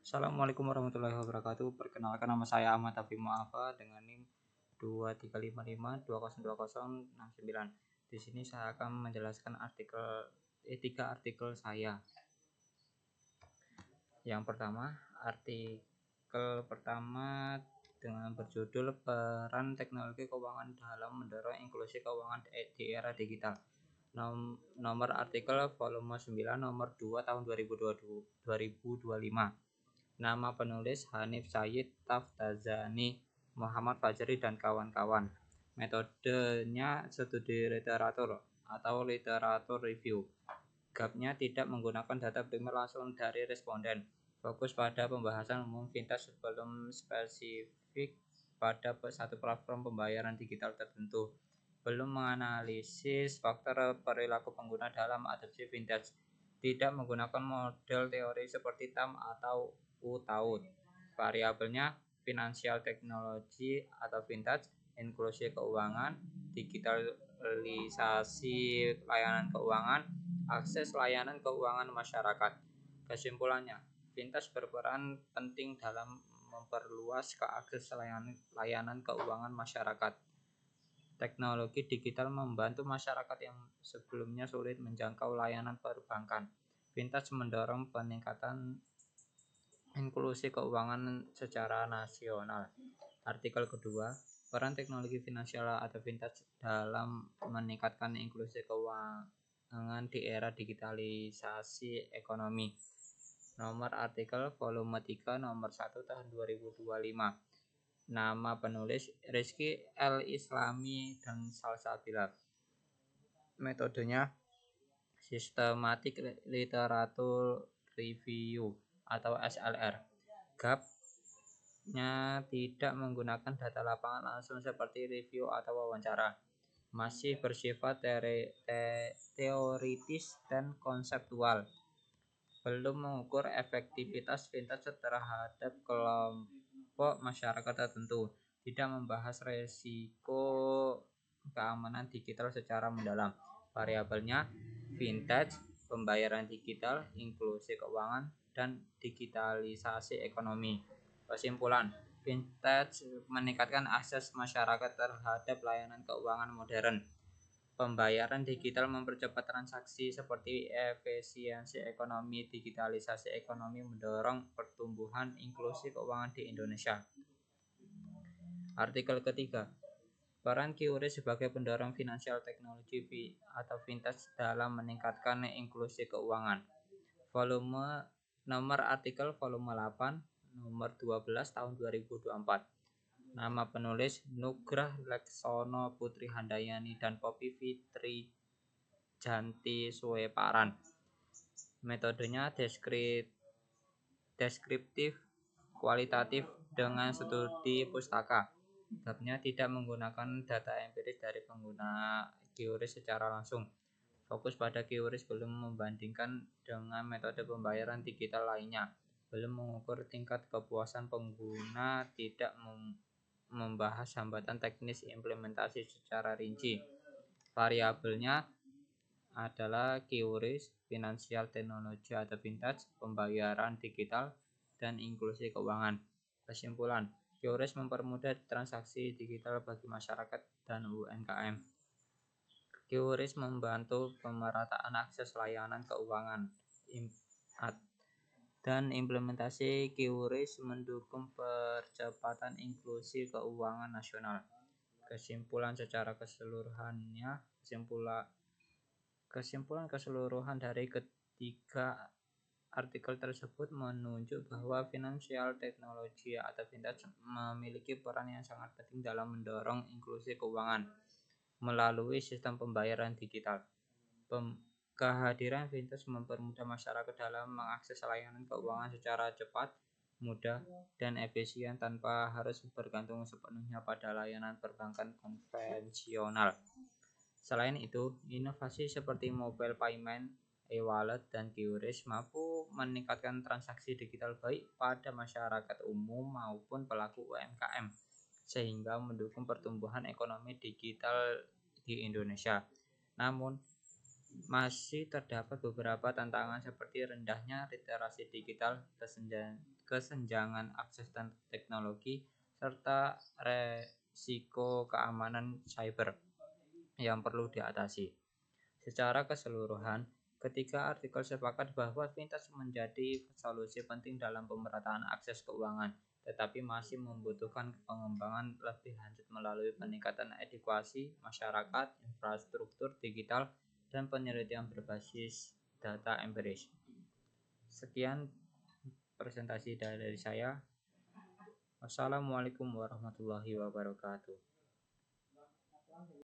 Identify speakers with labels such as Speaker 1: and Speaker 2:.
Speaker 1: Assalamualaikum warahmatullahi wabarakatuh. Perkenalkan, nama saya Ahmad Tafi Mu'afa dengan NIM 2355202069. Di sini saya akan menjelaskan tiga artikel saya. Yang pertama, artikel pertama dengan berjudul Peran Teknologi Keuangan dalam Mendorong Inklusi Keuangan di Era Digital. Nomor artikel volume 9 nomor 2 tahun 2025. Nama penulis Hanif Sayyid Taftazani, Muhammad Fajri dan kawan-kawan. Metodenya studi literatur atau literatur review. Gapnya tidak menggunakan data primer langsung dari responden. Fokus pada pembahasan umum vintage sebelum spesifik pada satu platform pembayaran digital tertentu. Belum menganalisis faktor perilaku pengguna dalam adopsi vintage. Tidak menggunakan model teori seperti TAM atau UTAUD. Variabelnya financial technology atau vintage, inklusi keuangan, digitalisasi layanan keuangan, akses layanan keuangan masyarakat. Kesimpulannya, vintage berperan penting dalam memperluas akses layanan keuangan masyarakat. Teknologi digital membantu masyarakat yang sebelumnya sulit menjangkau layanan perbankan. Vintage mendorong peningkatan inklusi keuangan secara nasional. Artikel kedua, peran teknologi finansial atau vintage dalam meningkatkan inklusi keuangan di era digitalisasi ekonomi. Nomor artikel volume 3 nomor 1 tahun 2025. Nama penulis Rizky L. Islami dan Salsabila. Metodenya Systematic Literature Review atau SLR. Gapnya tidak menggunakan data lapangan langsung seperti review atau wawancara. Masih bersifat teoritis dan konseptual. Belum mengukur efektivitas vintage terhadap kelompok masyarakat tertentu. Tidak membahas resiko keamanan digital secara mendalam. Variabelnya vintage, pembayaran digital, inklusi keuangan, dan digitalisasi ekonomi. Kesimpulan, vintage meningkatkan akses masyarakat terhadap layanan keuangan modern. Pembayaran digital mempercepat transaksi seperti efisiensi ekonomi. Digitalisasi ekonomi mendorong pertumbuhan inklusi keuangan di Indonesia. Artikel ketiga, peran QRIS sebagai pendorong finansial teknologi atau vintage dalam meningkatkan inklusi keuangan. Nomor artikel volume 8 nomor 12 tahun 2024. Nama penulis Nugrah Leksono Putri Handayani dan Poppy Fitri Janti Sueparan. Metodenya deskriptif kualitatif dengan studi pustaka. Gapnya tidak menggunakan data empiris dari pengguna QRIS secara langsung. Fokus pada QRIS belum membandingkan dengan metode pembayaran digital lainnya. Belum mengukur tingkat kepuasan pengguna, tidak membahas hambatan teknis implementasi secara rinci. Variabelnya adalah QRIS, financial technology atau vintage, pembayaran digital, dan inklusi keuangan. Kesimpulan, QRIS mempermudah transaksi digital bagi masyarakat dan UMKM. QRIS membantu pemerataan akses layanan keuangan dan implementasi QRIS mendukung percepatan inklusi keuangan nasional. Kesimpulan keseluruhan dari ketiga artikel tersebut menunjuk bahwa financial technology atau vintage memiliki peran yang sangat penting dalam mendorong inklusi keuangan melalui sistem pembayaran digital. Kehadiran vintage mempermudah masyarakat dalam mengakses layanan keuangan secara cepat, mudah, dan efisien tanpa harus bergantung sepenuhnya pada layanan perbankan konvensional. Selain itu, inovasi seperti mobile payment, e-wallet, dan QRIS mampu meningkatkan transaksi digital baik pada masyarakat umum maupun pelaku UMKM, sehingga mendukung pertumbuhan ekonomi digital di Indonesia. Namun, masih terdapat beberapa tantangan seperti rendahnya literasi digital, kesenjangan akses dan teknologi, serta resiko keamanan cyber yang perlu diatasi. Secara keseluruhan, ketiga artikel sepakat bahwa fintech menjadi solusi penting dalam pemerataan akses keuangan, tetapi masih membutuhkan pengembangan lebih lanjut melalui peningkatan edukasi masyarakat, infrastruktur digital, dan penelitian berbasis data empiris. Sekian presentasi dari saya. Wassalamualaikum warahmatullahi wabarakatuh.